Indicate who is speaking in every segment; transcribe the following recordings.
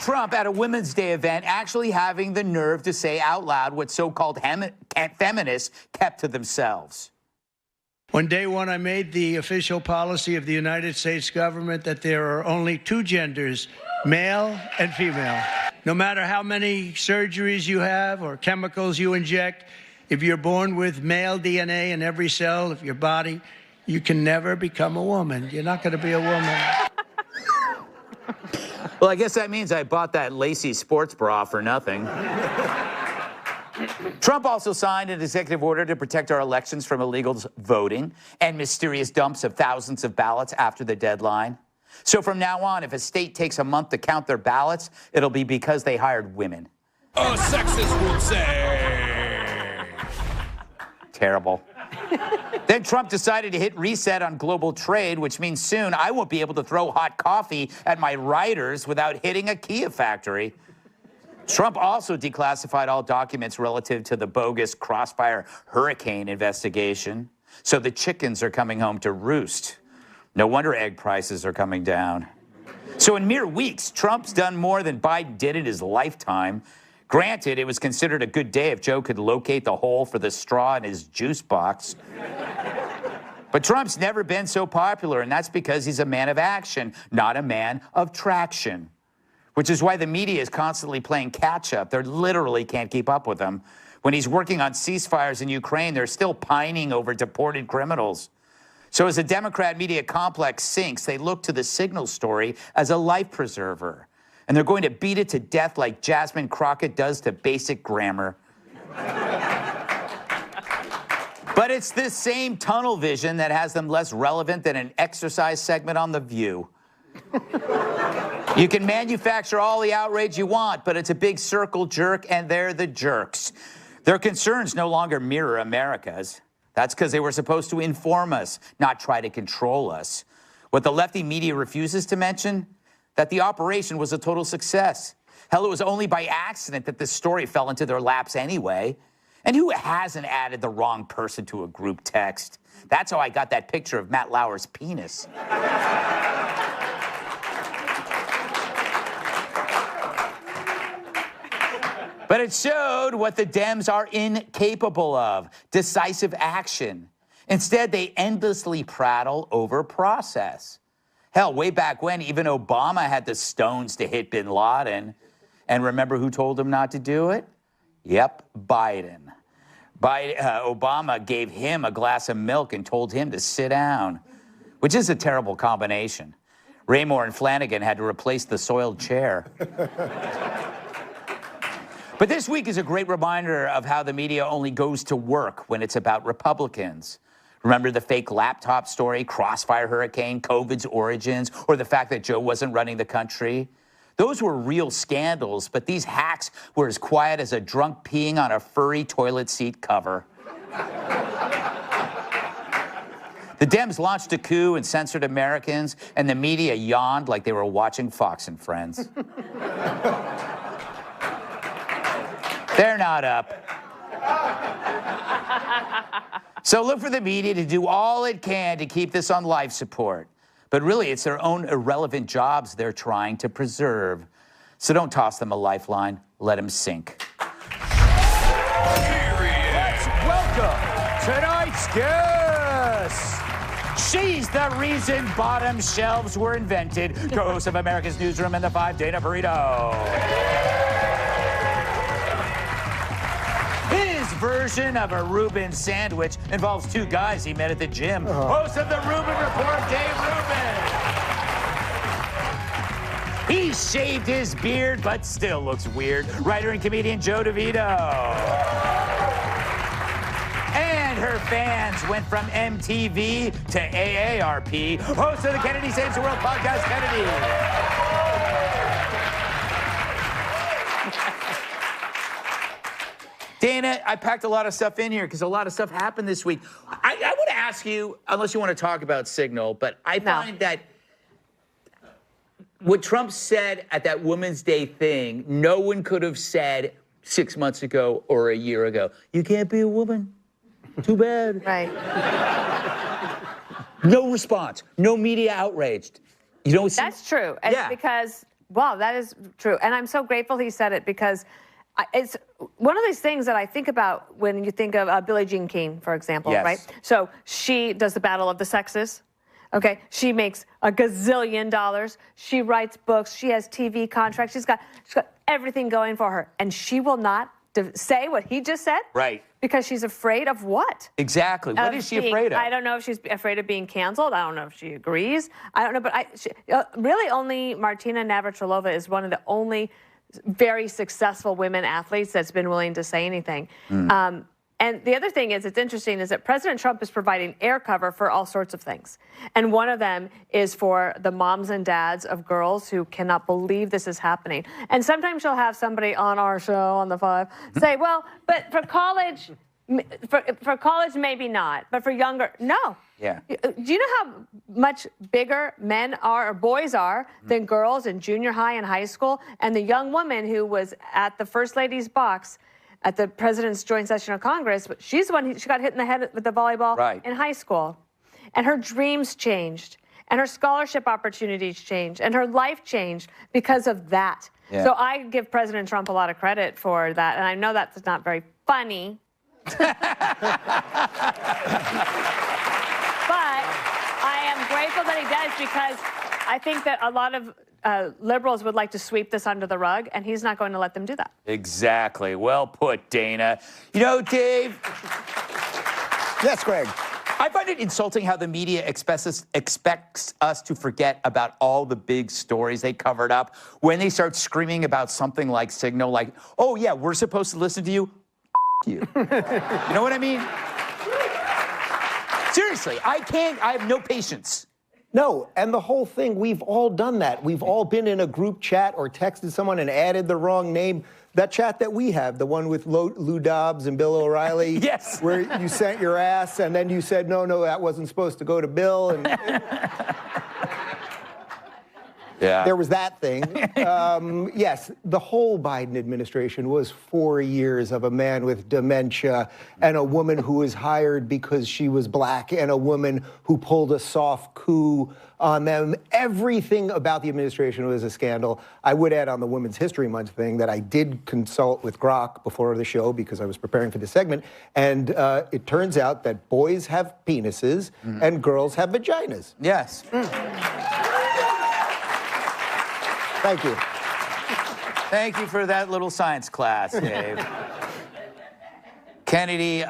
Speaker 1: Trump at a Women's Day event actually having the nerve to say out loud what so-called feminists kept to themselves.
Speaker 2: On day one, I made the official policy of the United States government that there are only two genders, male and female. No matter how many surgeries you have or chemicals you inject, if you're born with male DNA in every cell of your body, you can never become a woman. You're not going to be a woman.
Speaker 1: Well, I guess that means I bought that lacy sports bra for nothing. Trump also signed an executive order to protect our elections from illegal voting and mysterious dumps of thousands of ballots after the deadline. So from now on, if a state takes a month to count their ballots, it'll be because they hired women.
Speaker 3: A sexist would say.
Speaker 1: Terrible. Then Trump decided to hit reset on global trade, which means soon I won't be able to throw hot coffee at my riders without hitting a Kia factory. Trump also declassified all documents relative to the bogus Crossfire hurricane investigation. So the chickens are coming home to roost. No wonder egg prices are coming down. So in mere weeks, Trump's done more than Biden did in his lifetime. Granted, it was considered a good day if Joe could locate the hole for the straw in his juice box. But Trump's never been so popular, and that's because he's a man of action, not a man of traction. Which is why the media is constantly playing catch-up. They literally can't keep up with him. When he's working on ceasefires in Ukraine, they're still pining over deported criminals. So as the Democrat media complex sinks, they look to the Signal story as a life preserver. And they're going to beat it to death like Jasmine Crockett does to basic grammar. But it's this same tunnel vision that has them less relevant than an exercise segment on The View. You can manufacture all the outrage you want, but it's a big circle jerk, and they're the jerks. Their concerns no longer mirror America's. That's because they were supposed to inform us, not try to control us. What the lefty media refuses to mention, that the operation was a total success. Hell, it was only by accident that this story fell into their laps anyway. And who hasn't added the wrong person to a group text? That's how I got that picture of Matt Lauer's penis. But it showed what the Dems are incapable of, decisive action. Instead, they endlessly prattle over process. Hell, way back when, even Obama had the stones to hit bin Laden. And remember who told him not to do it? Yep, Biden. Obama gave him a glass of milk and told him to sit down, which is a terrible combination. Raymore and Flanagan had to replace the soiled chair. But this week is a great reminder of how the media only goes to work when it's about Republicans. Remember the fake laptop story, Crossfire hurricane, COVID's origins, or the fact that Joe wasn't running the country? Those were real scandals, but these hacks were as quiet as a drunk peeing on a furry toilet seat cover. The Dems launched a coup and censored Americans, and the media yawned like they were watching Fox and Friends. They're not up. So look for the media to do all it can to keep this on life support. But really, it's their own irrelevant jobs they're trying to preserve. So don't toss them a lifeline. Let them sink. Let's welcome tonight's guest. She's the reason bottom shelves were invented. Co-host of America's Newsroom and The Five, Dana Burrito. His version of a Rubin sandwich involves two guys he met at the gym. Host of the Rubin Report, Dave Rubin. He shaved his beard, but still looks weird. Writer and comedian Joe DeVito. And her fans went from MTV to AARP. Host of the Kennedy Saves the World podcast, Kennedy. Dana, I packed a lot of stuff in here because a lot of stuff happened this week. I want to ask you, unless you want to talk about Signal, but I find that what Trump said at that Women's Day thing, no one could have said 6 months ago or a year ago. You can't be a woman. Too bad.
Speaker 4: Right.
Speaker 1: No response. No media outraged. You know,
Speaker 4: that's true. And because Wow, that is true. And I'm so grateful he said it, because it's one of these things that I think about when you think of Billie Jean King, for example, right? So she does the battle of the sexes. Okay, she makes a gazillion dollars. She writes books. She has TV contracts. She's got everything going for her. And she will not say what he just said?
Speaker 1: Right.
Speaker 4: Because she's afraid of what?
Speaker 1: Exactly. What is she afraid of?
Speaker 4: I don't know if she's afraid of being canceled. I don't know if she agrees. I don't know. But really only Martina Navratilova is one of the only very successful women athletes that's been willing to say anything. And the other thing is, it's interesting, is that President Trump is providing air cover for all sorts of things. And one of them is for the moms and dads of girls who cannot believe this is happening. And sometimes you'll have somebody on our show, on the 5, say, well, but for college, maybe not. But for younger, no.
Speaker 1: Yeah.
Speaker 4: Do you know how much bigger men are, or boys are, than girls in junior high and high school? And the young woman who was at the First Lady's box at the President's Joint Session of Congress, she's the one she got hit in the head with the volleyball in high school. And her dreams changed, and her scholarship opportunities changed, and her life changed because of that. Yeah. So I give President Trump a lot of credit for that, and I know that's not very funny. But I am grateful that he does, because I think that a lot of liberals would like to sweep this under the rug, and he's not going to let them do that.
Speaker 1: Exactly. Well put, Dana. You know, Dave.
Speaker 5: Yes, Greg.
Speaker 1: I find it insulting how the media expects us to forget about all the big stories they covered up when they start screaming about something like Signal, like, oh, yeah, we're supposed to listen to you. You. You know what I mean? Seriously, I have no patience.
Speaker 5: No, and the whole thing, we've all done that. We've all been in a group chat or texted someone and added the wrong name. That chat that we have, the one with Lou Dobbs and Bill O'Reilly.
Speaker 1: Yes.
Speaker 5: Where you sent your ass and then you said, no, that wasn't supposed to go to Bill. And
Speaker 1: yeah.
Speaker 5: There was that thing. Yes, the whole Biden administration was 4 years of a man with dementia and a woman who was hired because she was black and a woman who pulled a soft coup on them. Everything about the administration was a scandal. I would add on the Women's History Month thing that I did consult with Grok before the show because I was preparing for the segment. And it turns out that boys have penises and girls have vaginas.
Speaker 1: Yes.
Speaker 5: Thank you.
Speaker 1: Thank you for that little science class, Dave. Kennedy,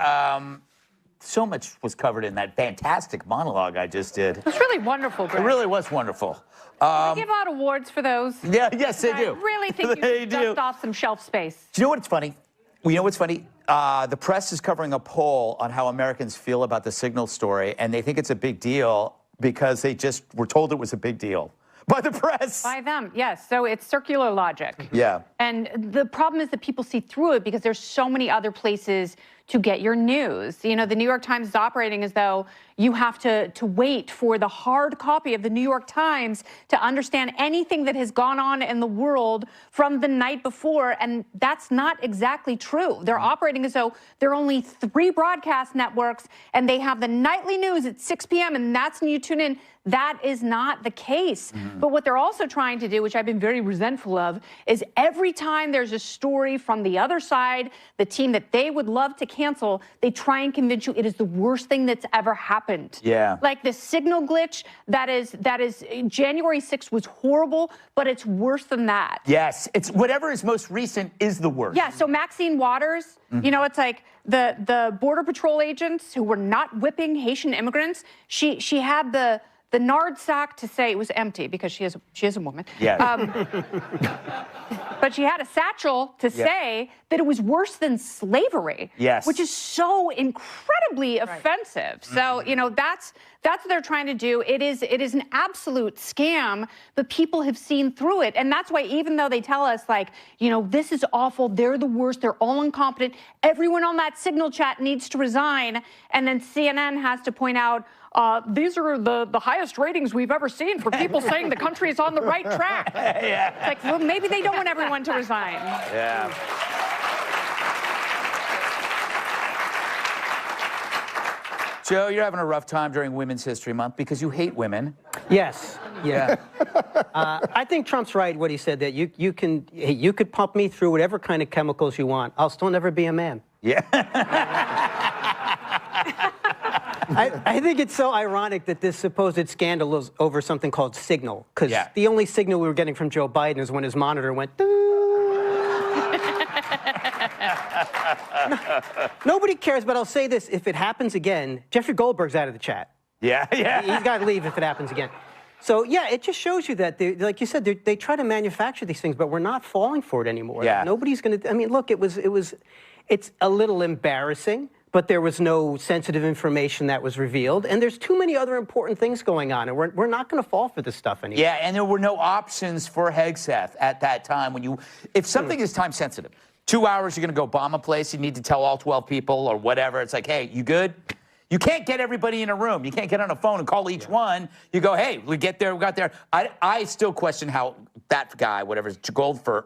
Speaker 1: so much was covered in that fantastic monologue I just did.
Speaker 6: It was really wonderful, Greg.
Speaker 1: It really was wonderful.
Speaker 6: They give out awards for those.
Speaker 1: Yeah, yes, they do.
Speaker 6: I really think you should dust off some shelf space.
Speaker 1: Do you know what's funny? Well, you know what's funny? The press is covering a poll on how Americans feel about the Signal story, and they think it's a big deal because they just were told it was a big deal. By the press.
Speaker 6: By them, yes. So it's circular logic.
Speaker 1: Yeah.
Speaker 6: And the problem is that people see through it because there's so many other places to get your news. You know, the New York Times is operating as though you have to wait for the hard copy of the New York Times to understand anything that has gone on in the world from the night before, and that's not exactly true. They're operating as though there are only 3 broadcast networks, and they have the nightly news at 6 p.m., and that's when you tune in. That is not the case. But what they're also trying to do, which I've been very resentful of, is every time there's a story from the other side, the team that they would love to cancel, they try and convince you it is the worst thing that's ever happened.
Speaker 1: Yeah.
Speaker 6: Like the Signal glitch, that is January 6th was horrible, but it's worse than that.
Speaker 1: Yes, it's whatever is most recent is the worst.
Speaker 6: Yeah, so Maxine Waters, you know, it's like the Border Patrol agents who were not whipping Haitian immigrants, she had the nard sack to say it was empty because she is a woman.
Speaker 1: Yeah.
Speaker 6: But she had a satchel to say that it was worse than slavery.
Speaker 1: Yes.
Speaker 6: Which is so incredibly offensive. So, you know, that's what they're trying to do. It is an absolute scam, but people have seen through it. And that's why even though they tell us, like, you know, this is awful, they're the worst, they're all incompetent, everyone on that Signal chat needs to resign, and then CNN has to point out, these are the highest ratings we've ever seen for people saying the country is on the right track.
Speaker 1: Yeah.
Speaker 6: It's like, well, maybe they don't want everyone to resign.
Speaker 1: Yeah. Joe, you're having a rough time during Women's History Month because you hate women.
Speaker 7: Yes. Yeah. I think Trump's right what he said, that you could pump me through whatever kind of chemicals you want. I'll still never be a man.
Speaker 1: Yeah.
Speaker 7: I think it's so ironic that this supposed scandal is over something called Signal, because the only signal we were getting from Joe Biden is when his monitor went. Nobody cares, but I'll say this: if it happens again, Jeffrey Goldberg's out of the chat.
Speaker 1: Yeah.
Speaker 7: He's got to leave if it happens again. So yeah, it just shows you that, like you said, they try to manufacture these things, but we're not falling for it anymore.
Speaker 1: Yeah.
Speaker 7: Nobody's going to. I mean, look, it's a little embarrassing, but there was no sensitive information that was revealed, and there's too many other important things going on, and we're not going to fall for this stuff anymore.
Speaker 1: Yeah, and there were no options for Hegseth at that time. If something is time sensitive, 2 hours, you're going to go bomb a place, you need to tell all 12 people or whatever. It's like, hey, you good? You can't get everybody in a room. You can't get on a phone and call each one. You go, hey, we got there. I still question how that guy, whatever,
Speaker 7: Goldberg,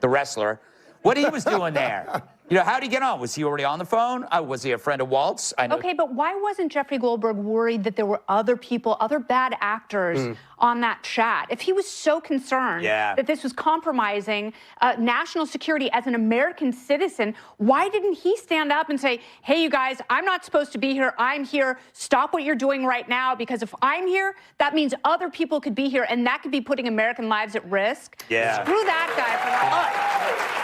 Speaker 1: the wrestler, what he was doing there. How'd he get on? Was he already on the phone? Was he a friend of Walt's? I know.
Speaker 6: Okay, but why wasn't Jeffrey Goldberg worried that there were other people, other bad actors on that chat? If he was so concerned that this was compromising national security as an American citizen, why didn't he stand up and say, hey, you guys, I'm not supposed to be here. I'm here. Stop what you're doing right now, because if I'm here, that means other people could be here, and that could be putting American lives at risk.
Speaker 1: Yeah.
Speaker 6: Screw that guy for that.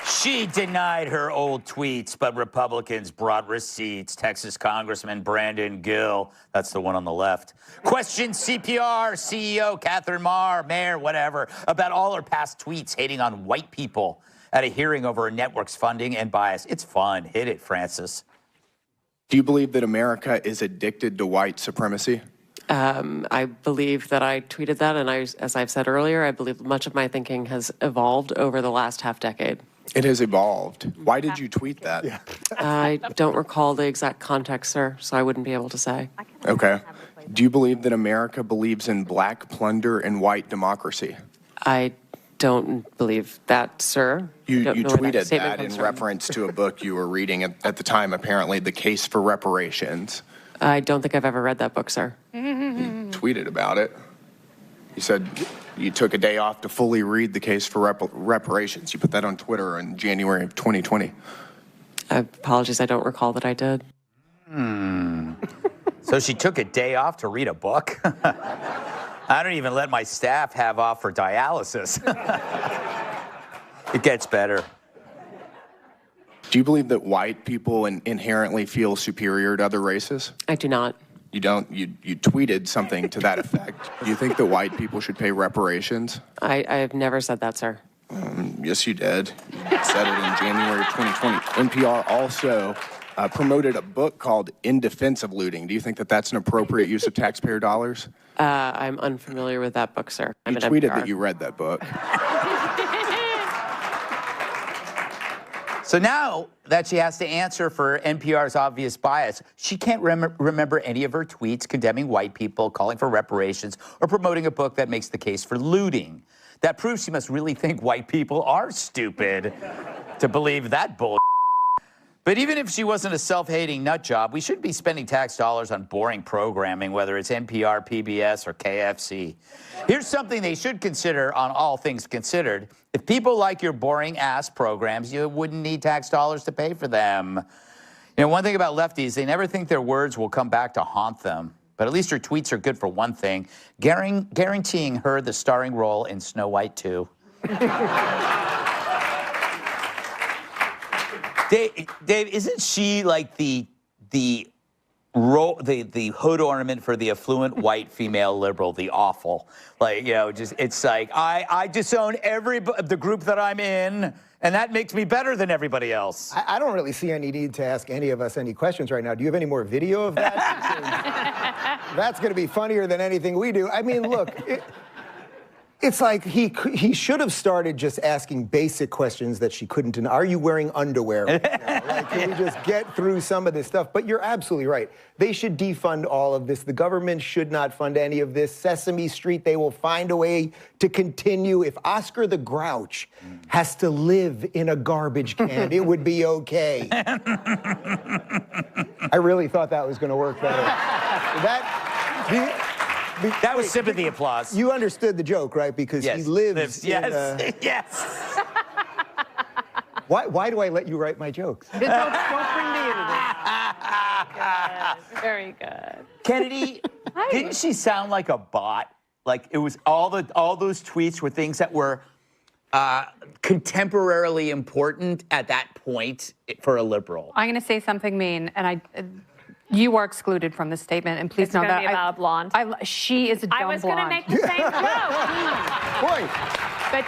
Speaker 1: She denied her old tweets, but Republicans brought receipts. Texas Congressman Brandon Gill, that's the one on the left, questioned CPR CEO Katherine Maher, whatever, about all her past tweets hating on white people at a hearing over her network's funding and bias. It's fun. Hit it, Francis.
Speaker 8: Do you believe that America is addicted to white supremacy?
Speaker 9: I believe that I tweeted that, and as I've said earlier, I believe much of my thinking has evolved over the last half decade.
Speaker 8: It has evolved. Why did you tweet that?
Speaker 9: I don't recall the exact context, sir, so I wouldn't be able to say.
Speaker 8: Okay. Do you believe that America believes in black plunder and white democracy?
Speaker 9: I don't believe that, sir.
Speaker 8: You tweeted that in reference to a book you were reading at the time, apparently, The Case for Reparations.
Speaker 9: I don't think I've ever read that book, sir.
Speaker 8: You tweeted about it. You said you took a day off to fully read The Case for Reparations. You put that on Twitter in January of 2020.
Speaker 9: Apologies, I don't recall that I did.
Speaker 1: So she took a day off to read a book? I don't even let my staff have off for dialysis. It gets better.
Speaker 8: Do you believe that white people inherently feel superior to other races?
Speaker 9: I do not.
Speaker 8: You don't? You tweeted something to that effect. Do you think that white people should pay reparations?
Speaker 9: I have never said that, sir.
Speaker 8: Yes, you did. You said it in January of 2020. NPR also promoted a book called In Defense of Looting. Do you think that that's an appropriate use of taxpayer dollars?
Speaker 9: I'm unfamiliar with that book, sir.
Speaker 8: You tweeted that you read that book.
Speaker 1: So now that she has to answer for NPR's obvious bias, she can't remember any of her tweets condemning white people, calling for reparations, or promoting a book that makes the case for looting. That proves she must really think white people are stupid to believe that bull. But even if she wasn't a self-hating nut job, we shouldn't be spending tax dollars on boring programming, whether it's NPR, PBS, or KFC. Here's something they should consider on All Things Considered. If people like your boring-ass programs, you wouldn't need tax dollars to pay for them. One thing about lefties, they never think their words will come back to haunt them. But at least her tweets are good for one thing, guaranteeing her the starring role in Snow White 2. Dave, isn't she like the hood ornament for the affluent white female liberal, the awful? Like, it's like, I disown the group that I'm in, and that makes me better than everybody else.
Speaker 5: I don't really see any need to ask any of us any questions right now. Do you have any more video of that? That's going to be funnier than anything we do. I mean, look, It's like he should have started just asking basic questions that she couldn't. And are you wearing underwear right now? Like, can we just get through some of this stuff? But you're absolutely right. They should defund all of this. The government should not fund any of this. Sesame Street, they will find a way to continue. If Oscar the Grouch has to live in a garbage can, it would be okay. I really thought that was going to work better.
Speaker 1: That was sympathy applause.
Speaker 5: You understood the joke, right? Because he lives in
Speaker 1: yes. Yes.
Speaker 5: Why do I let you write my jokes?
Speaker 7: Don't bring me into this.
Speaker 4: Very good.
Speaker 1: Kennedy, didn't she sound like a bot? Like it was all those tweets were things that were contemporarily important at that point for a liberal.
Speaker 6: I'm going to say something mean, and you are excluded from this statement, and please know that.
Speaker 4: It's going to be about a blonde.
Speaker 6: She is a dumb blonde.
Speaker 4: I was going to make the same joke.
Speaker 5: Boy.
Speaker 6: But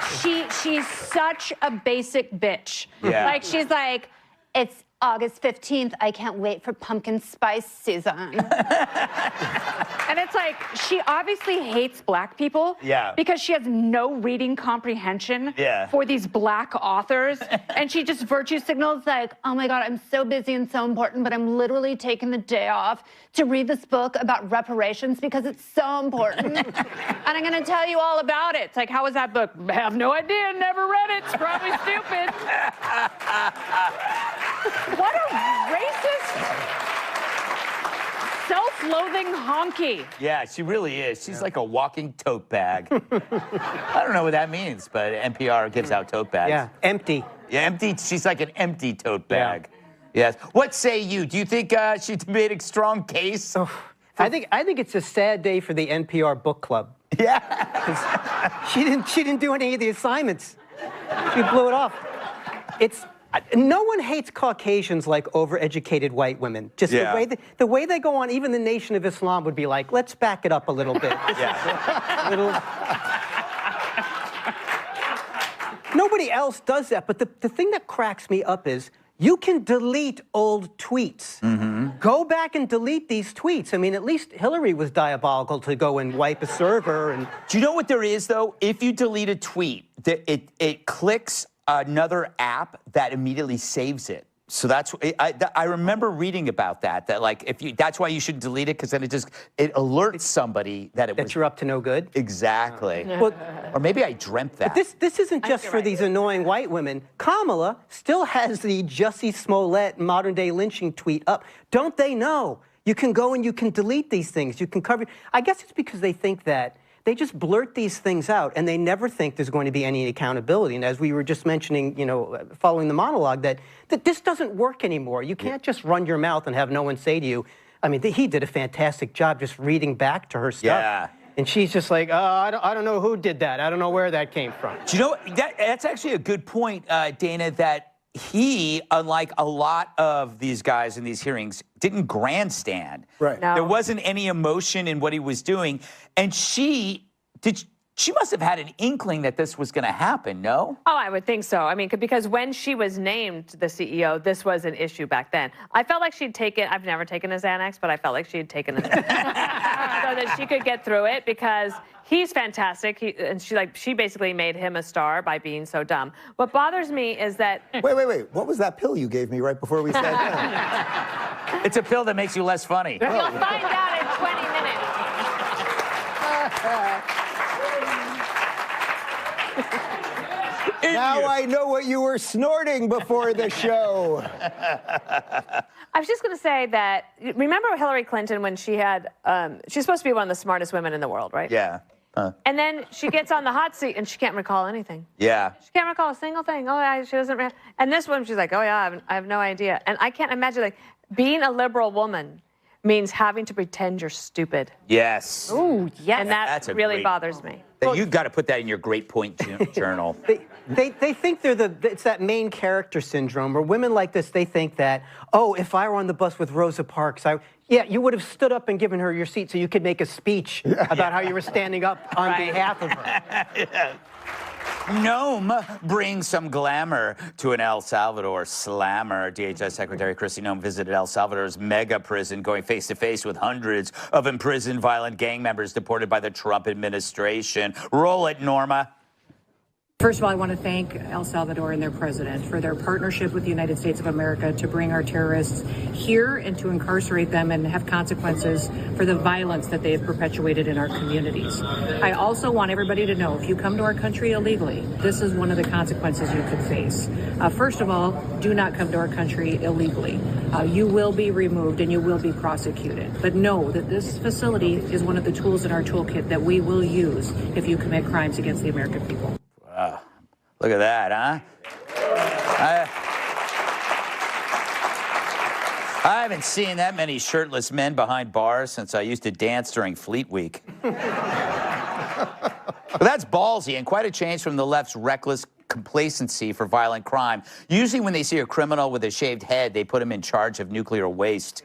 Speaker 6: she's such a basic bitch.
Speaker 1: Yeah.
Speaker 6: Like, she's like, it's August 15th. I can't wait for pumpkin spice season. And it's like, she obviously hates black people.
Speaker 1: Yeah.
Speaker 6: Because she has no reading comprehension for these black authors. And she just virtue signals like, oh my God, I'm so busy and so important, but I'm literally taking the day off to read this book about reparations because it's so important. And I'm going to tell you all about it. It's like, how was that book? I have no idea. Never read it. It's probably stupid. What a racist, self-loathing honky.
Speaker 1: Yeah, she really is. She's like a walking tote bag. I don't know what that means, but NPR gives out tote bags.
Speaker 7: Yeah, empty.
Speaker 1: Yeah, empty. She's like an empty tote bag. Yes. What say you? Do you think she made a strong case?
Speaker 7: I think it's a sad day for the NPR book club.
Speaker 1: Yeah.
Speaker 7: She didn't do any of the assignments. She blew it off. No one hates Caucasians like overeducated white women. Just the way they go on, even the Nation of Islam would be like, let's back it up a little bit. Nobody else does that, but the thing that cracks me up is you can delete old tweets. Go back and delete these tweets. I mean, at least Hillary was diabolical to go and wipe a server. And
Speaker 1: do you know what there is, though? If you delete a tweet, it clicks another app that immediately saves it. So that's I remember reading about that like that's why you should delete it, because then it alerts somebody that
Speaker 7: you're up to no good.
Speaker 1: Exactly. Well, or maybe I dreamt that.
Speaker 7: But this isn't just for these annoying white women. Kamala still has the Jussie Smollett modern day lynching tweet up. Don't they know? You can go and you can delete these things. You can cover. I guess it's because they think that they just blurt these things out, and they never think there's going to be any accountability. And as we were just mentioning, following the monologue, that this doesn't work anymore. You can't just run your mouth and have no one say to you, I mean, he did a fantastic job just reading back to her stuff.
Speaker 1: Yeah.
Speaker 7: And she's just like, I don't know who did that. I don't know where that came from.
Speaker 1: Do you know, that's actually a good point, Dana, that he, unlike a lot of these guys in these hearings, didn't grandstand.
Speaker 5: Right.
Speaker 4: No.
Speaker 1: There wasn't any emotion in what he was doing. And she must have had an inkling that this was going to happen, no?
Speaker 4: Oh, I would think so. I mean, because when she was named the CEO, this was an issue back then. I felt like she'd taken, I've never taken a Xanax, but I felt like she had taken a Xanax so that she could get through it, because he's fantastic. And she basically made him a star by being so dumb. What bothers me is that...
Speaker 5: Wait. What was that pill you gave me right before we sat down?
Speaker 1: It's a pill that makes you less funny.
Speaker 4: You'll find out in 20 minutes.
Speaker 5: Now I know what you were snorting before the show.
Speaker 4: I was just going to say that, remember Hillary Clinton when she had, she's supposed to be one of the smartest women in the world, right?
Speaker 1: Yeah.
Speaker 4: And then she gets on the hot seat and she can't recall anything.
Speaker 1: Yeah.
Speaker 4: She can't recall a single thing. She doesn't. And this one, she's like, oh yeah, I have no idea. And I can't imagine, like, being a liberal woman means having to pretend you're stupid.
Speaker 1: Yes.
Speaker 6: Ooh, yes.
Speaker 4: And that really bothers me.
Speaker 1: You've got to put that in your great point journal.
Speaker 7: They think it's that main character syndrome, where women like this, they think that, oh, if I were on the bus with Rosa Parks, you would have stood up and given her your seat so you could make a speech about how you were standing up on behalf of her.
Speaker 1: Noem brings some glamour to an El Salvador slammer. DHS Secretary Kristi Noem visited El Salvador's mega prison, going face-to-face with hundreds of imprisoned violent gang members deported by the Trump administration. Roll it, Norma.
Speaker 10: First of all, I want to thank El Salvador and their president for their partnership with the United States of America to bring our terrorists here and to incarcerate them and have consequences for the violence that they have perpetuated in our communities. I also want everybody to know, if you come to our country illegally, this is one of the consequences you could face. First of all, do not come to our country illegally. You will be removed and you will be prosecuted. But know that this facility is one of the tools in our toolkit that we will use if you commit crimes against the American people.
Speaker 1: Look at that, huh? I haven't seen that many shirtless men behind bars since I used to dance during Fleet Week. But that's ballsy and quite a change from the left's reckless complacency for violent crime. Usually when they see a criminal with a shaved head, they put him in charge of nuclear waste.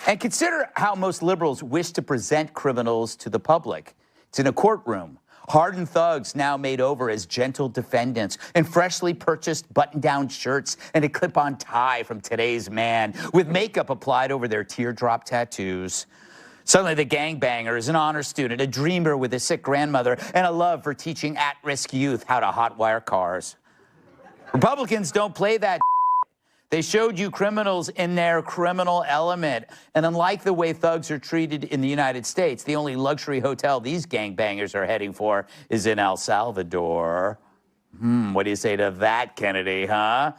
Speaker 1: And consider how most liberals wish to present criminals to the public. It's in a courtroom. Hardened thugs now made over as gentle defendants in freshly purchased button-down shirts and a clip-on tie from today's man, with makeup applied over their teardrop tattoos. Suddenly the gangbanger is an honor student, a dreamer with a sick grandmother, and a love for teaching at-risk youth how to hotwire cars. Republicans don't play that. They showed you criminals in their criminal element. And unlike the way thugs are treated in the United States, the only luxury hotel these gangbangers are heading for is in El Salvador. What do you say to that, Kennedy, huh?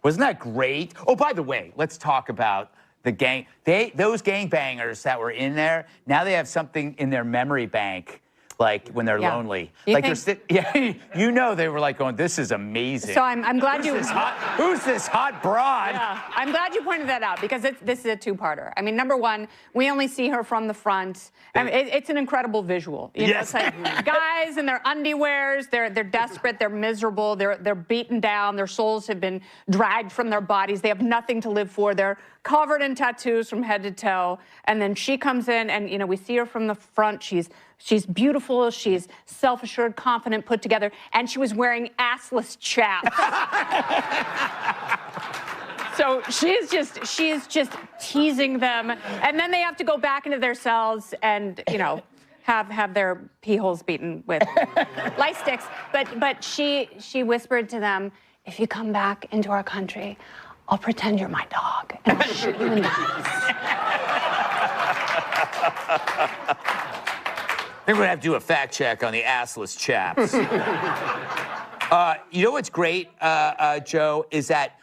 Speaker 1: Wasn't that great? Oh, by the way, let's talk about the gang. Those gangbangers that were in there, now they have something in their memory bank. Like when they're lonely. You know they were like going, this is amazing.
Speaker 6: So I'm glad
Speaker 1: who's this hot broad?
Speaker 6: Yeah, I'm glad you pointed that out because this is a two-parter. I mean, number one, we only see her from the front. I mean, it's an incredible visual. You know, it's like guys in their underwears, they're desperate, they're miserable, they're beaten down, their souls have been dragged from their bodies, they have nothing to live for, they're covered in tattoos from head to toe. And then she comes in and, you know, we see her from the front. She's beautiful, she's self-assured, confident, put together, and she was wearing assless chaps. So she's just teasing them, and then they have to go back into their cells and, you know, have their pee holes beaten with light sticks. But she whispered to them, if you come back into our country, I'll pretend you're my dog and I'll shoot you in the face.
Speaker 1: I think we're going to have to do a fact check on the assless chaps. You know what's great, Joe, is that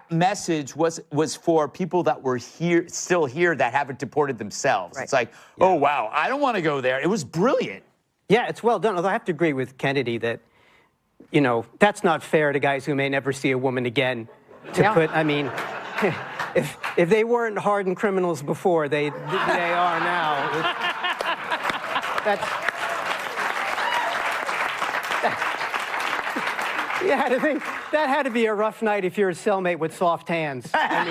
Speaker 1: message was for people that were still here that haven't deported themselves. Right. It's like, oh, wow, I don't want to go there. It was brilliant.
Speaker 7: Yeah, it's well done. Although I have to agree with Kennedy that, you know, that's not fair to guys who may never see a woman again. I mean, if they weren't hardened criminals before, they are now. You had to think that had to be a rough night if you're a cellmate with soft hands. I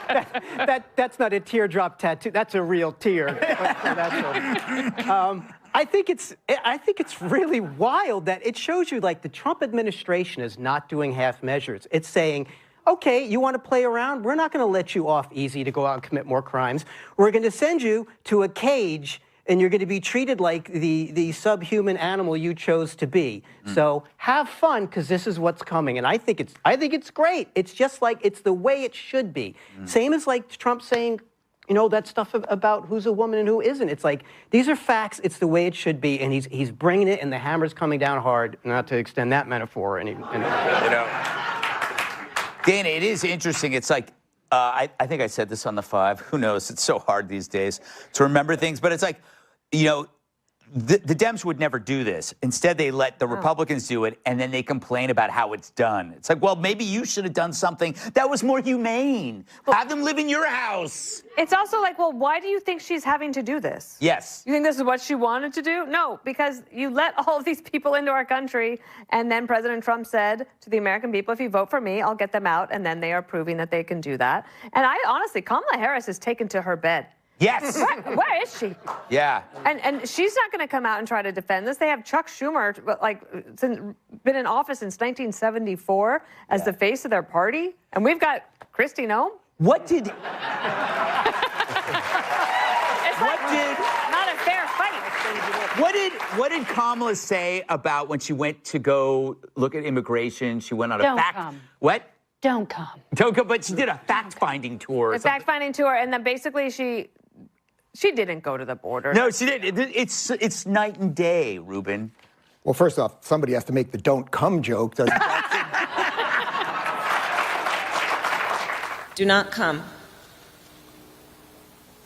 Speaker 7: mean, that's not a teardrop tattoo. That's a real tear. I think it's really wild that it shows you like the Trump administration is not doing half measures. It's saying, okay, you want to play around? We're not going to let you off easy to go out and commit more crimes. We're going to send you to a cage, and you're going to be treated like the subhuman animal you chose to be. So have fun, because this is what's coming. And I think it's great. It's just like it's the way it should be. Same as like Trump saying, you know, that stuff about who's a woman and who isn't. It's like, these are facts, it's the way it should be, and he's bringing it, and the hammer's coming down hard, not to extend that metaphor. You know.
Speaker 1: Dana, it is interesting. It's like, I think I said this on the 5. Who knows? It's so hard these days to remember things. But it's like, you know, the Dems would never do this. Instead, they let the Republicans do it, and then they complain about how it's done. It's like, well, maybe you should have done something that was more humane. Have them live in your house.
Speaker 4: It's also like, well, why do you think she's having to do this?
Speaker 1: Yes.
Speaker 4: You think this is what she wanted to do? No, because you let all of these people into our country, and then President Trump said to the American people, if you vote for me, I'll get them out, and then they are proving that they can do that. And honestly, Kamala Harris is taken to her bed.
Speaker 1: Yes.
Speaker 4: Where is she?
Speaker 1: Yeah.
Speaker 4: And she's not going to come out and try to defend this. They have Chuck Schumer, been in office since 1974 as the face of their party, and we've got Kristi Noem.
Speaker 1: What did?
Speaker 4: It's not a fair fight.
Speaker 1: What did Kamala say about when she went to go look at immigration? She went on a
Speaker 6: Don't come.
Speaker 1: What?
Speaker 6: Don't come.
Speaker 1: Don't come. But she did a fact-finding tour.
Speaker 4: A fact-finding tour, and then basically she didn't go to the border.
Speaker 1: No, she didn't. It's night and day, Rubin.
Speaker 5: Well, first off, somebody has to make the "don't come" joke. Doesn't
Speaker 11: Do not come.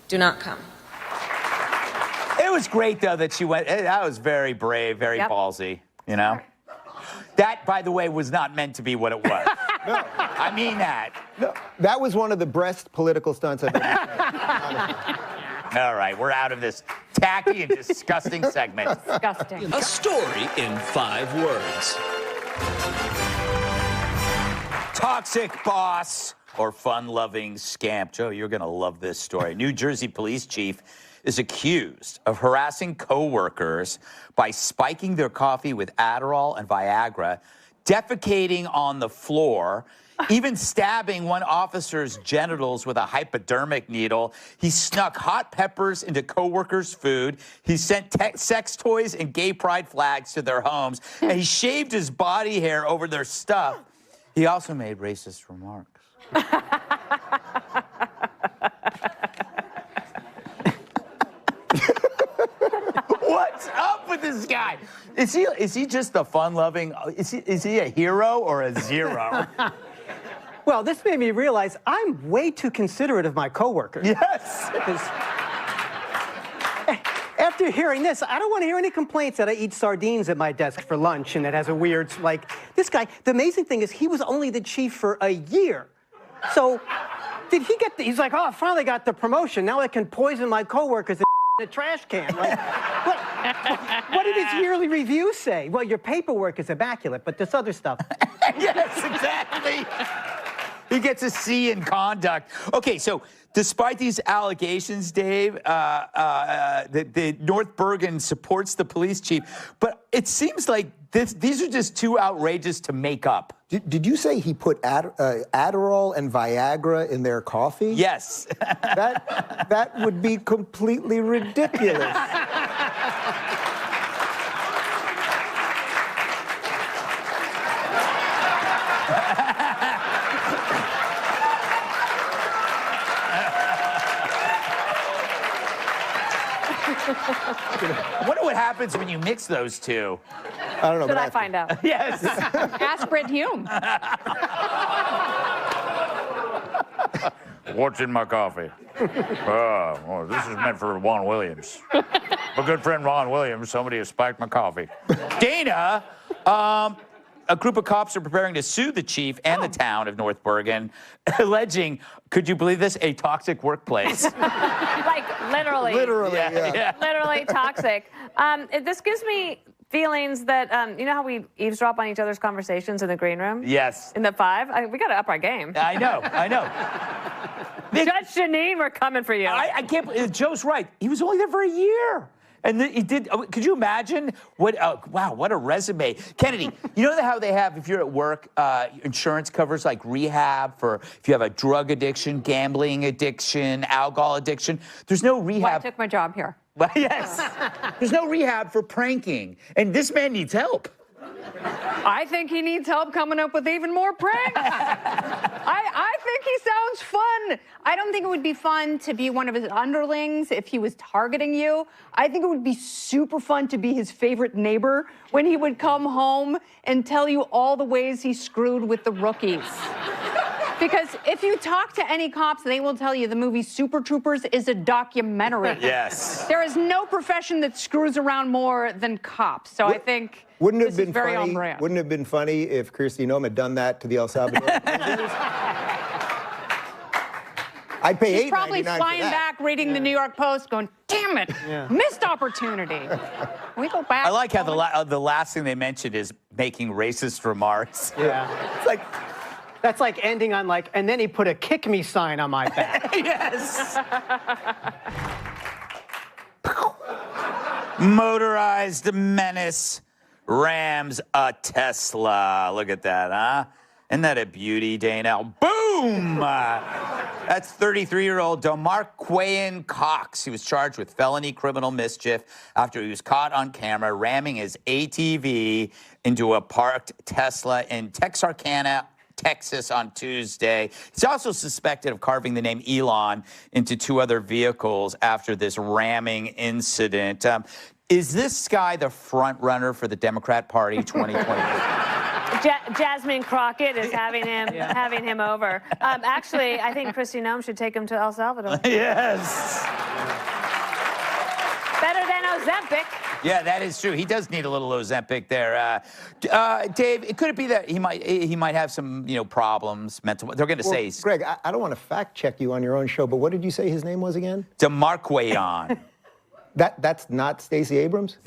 Speaker 11: Do not come.
Speaker 1: It was great, though, that she went. That was very brave, very ballsy, you know? That, by the way, was not meant to be what it was.
Speaker 5: No.
Speaker 1: I mean that.
Speaker 5: No, that was one of the best political stunts I've ever seen.
Speaker 1: All right, we're out of this tacky and disgusting segment.
Speaker 6: Disgusting.
Speaker 3: A story in 5 words.
Speaker 1: Toxic boss or fun-loving scamp. Joe, you're going to love this story. New Jersey police chief is accused of harassing coworkers by spiking their coffee with Adderall and Viagra, defecating on the floor, even stabbing one officer's genitals with a hypodermic needle. He snuck hot peppers into coworkers' food. He sent sex toys and gay pride flags to their homes. And he shaved his body hair over their stuff. He also made racist remarks. What's up with this guy? Is he just a fun-loving? Is he a hero or a zero?
Speaker 7: Well, this made me realize I'm way too considerate of my coworkers.
Speaker 1: Yes.
Speaker 7: After hearing this, I don't want to hear any complaints that I eat sardines at my desk for lunch and it has a weird, this guy, the amazing thing is he was only the chief for a year. So did he get he's like, oh, I finally got the promotion. Now I can poison my coworkers in a trash can. What did his yearly review say? Well, your paperwork is immaculate, but this other stuff.
Speaker 1: Yes, exactly. He gets a C in conduct. Okay, so despite these allegations, Dave, the North Bergen supports the police chief, but it seems like these are just too outrageous to make up.
Speaker 5: Did you say he put Adderall and Viagra in their coffee?
Speaker 1: Yes.
Speaker 5: That would be completely ridiculous.
Speaker 1: I wonder what happens when you mix those two.
Speaker 5: I don't know.
Speaker 4: Should I find out?
Speaker 1: Yes.
Speaker 6: Ask Brett Hume.
Speaker 1: What's in my coffee? Well, this is meant for Juan Williams. My good friend Ron Williams, somebody has spiked my coffee. Dana, a group of cops are preparing to sue the chief and the town of North Bergen, alleging, could you believe this, a toxic workplace.
Speaker 4: Like, literally.
Speaker 5: Literally, yeah.
Speaker 4: Literally toxic. This gives me feelings that, you know how we eavesdrop on each other's conversations in the green room?
Speaker 1: Yes.
Speaker 4: In the 5? We got to up our game.
Speaker 1: I know.
Speaker 4: Judge Janine, we're coming for you.
Speaker 1: I can't believe, Joe's right. He was only there for a year. And he did, could you imagine what a resume. Kennedy, you know how they have, if you're at work, insurance covers like rehab for if you have a drug addiction, gambling addiction, alcohol addiction. There's no rehab.
Speaker 6: Well, I took my job here.
Speaker 1: Well, yes. There's no rehab for pranking. And this man needs help.
Speaker 6: I think he needs help coming up with even more pranks. I think he sounds fun. I don't think it would be fun to be one of his underlings if he was targeting you. I think it would be super fun to be his favorite neighbor when he would come home and tell you all the ways he screwed with the rookies. Because if you talk to any cops, they will tell you the movie Super Troopers is a documentary.
Speaker 1: Yes.
Speaker 6: There is no profession that screws around more than cops. So I think
Speaker 5: Wouldn't
Speaker 6: this
Speaker 5: have been
Speaker 6: is very
Speaker 5: funny.
Speaker 6: on brand.
Speaker 5: Wouldn't it have been funny if Kristi Noem had done that to the El Salvador? I'd pay
Speaker 6: She's probably
Speaker 5: $8.99
Speaker 6: flying
Speaker 5: for that.
Speaker 6: back, reading the New York Post, going, "Damn it, missed opportunity." Can we go back?
Speaker 1: I like how the last thing they mentioned is making racist remarks.
Speaker 7: Yeah.
Speaker 1: It's like,
Speaker 7: That's like ending on like, and then he put a kick me sign on my back.
Speaker 1: Yes. Motorized menace rams a Tesla. Look at that, huh? Isn't that a beauty, Dana? Boom! That's 33-year-old Demarquayan Cox. He was charged with felony criminal mischief after he was caught on camera ramming his ATV into a parked Tesla in Texarkana, Texas on Tuesday. He's also suspected of carving the name Elon into 2 other vehicles after this ramming incident. Is this guy the front runner for the Democrat Party 2028?
Speaker 4: Jasmine Crockett is having him over. Actually, I think Kristi Noem should take him to El Salvador.
Speaker 1: Yes.
Speaker 4: Better than Ozempic.
Speaker 1: Yeah, that is true. He does need a little Ozempic there. Dave, could it be that he might have some problems, mental? They're going to say.
Speaker 5: Greg, I don't want to fact check you on your own show, but what did you say his name was again?
Speaker 1: Demarquayan.
Speaker 5: That's not Stacey Abrams?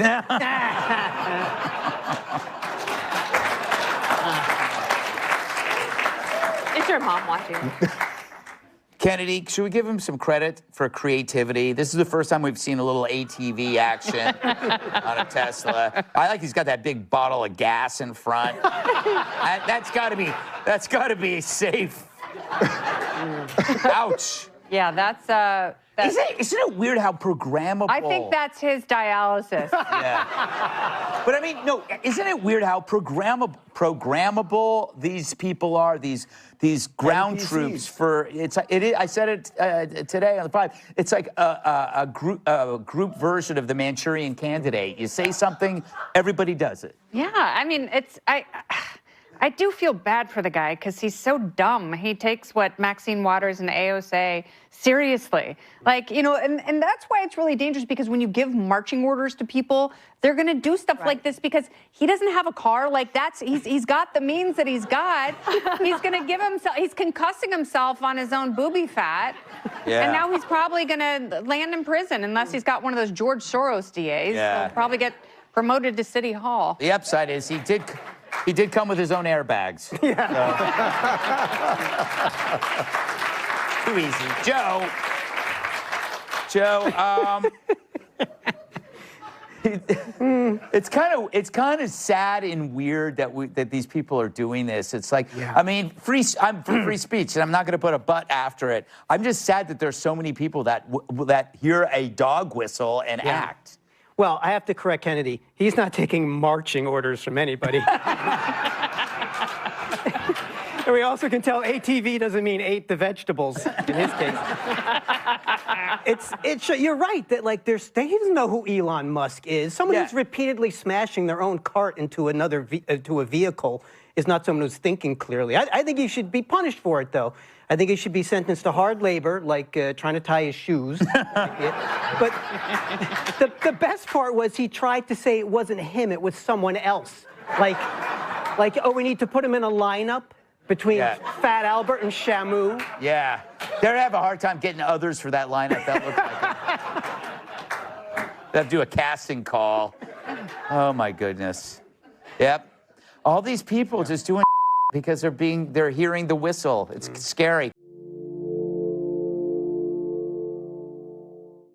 Speaker 4: Is your mom watching?
Speaker 1: Kennedy, should we give him some credit for creativity? This is the first time we've seen a little ATV action on a Tesla. I like he's got that big bottle of gas in front. That's got to be safe. Ouch.
Speaker 6: Yeah, that's
Speaker 1: Isn't it weird how programmable?
Speaker 6: I think that's his dialysis.
Speaker 1: Yeah. But I mean, no, isn't it weird how programmable these people are? These ground
Speaker 5: NPCs.
Speaker 1: troops for I said it today on the 5. It's like a group version of the Manchurian Candidate. You say something, everybody does it.
Speaker 6: Yeah, I mean, I do feel bad for the guy because he's so dumb. He takes what Maxine Waters and AO say seriously. Like, and that's why it's really dangerous, because when you give marching orders to people, they're going to do stuff like this because he doesn't have a car. Like, he's got the means that he's got. He's going to give himself, he's concussing himself on his own booby fat.
Speaker 1: Yeah.
Speaker 6: And now he's probably going to land in prison unless he's got one of those George Soros DAs.
Speaker 1: Yeah.
Speaker 6: He'll probably get promoted to City Hall.
Speaker 1: The upside is he did come with his own airbags. Yeah. So. Too easy. Joe, it's kind of sad and weird that these people are doing this. It's like, I mean, I'm for free speech, and I'm not going to put a but after it. I'm just sad that there's so many people that hear a dog whistle and act.
Speaker 7: Well, I have to correct Kennedy. He's not taking marching orders from anybody. And we also can tell ATV doesn't mean ate the vegetables in his case. You're right that he doesn't know who Elon Musk is. Someone who's repeatedly smashing their own cart into a vehicle is not someone who's thinking clearly. I think he should be punished for it, though. I think he should be sentenced to hard labor, like trying to tie his shoes. But the best part was he tried to say it wasn't him, it was someone else. Like, oh, we need to put him in a lineup between Fat Albert and Shamu.
Speaker 1: Yeah. They'd have a hard time getting others for that lineup. That looked like it. They have to do a casting call. Oh, my goodness. Yep. All these people just doing because they're hearing the whistle. It's scary.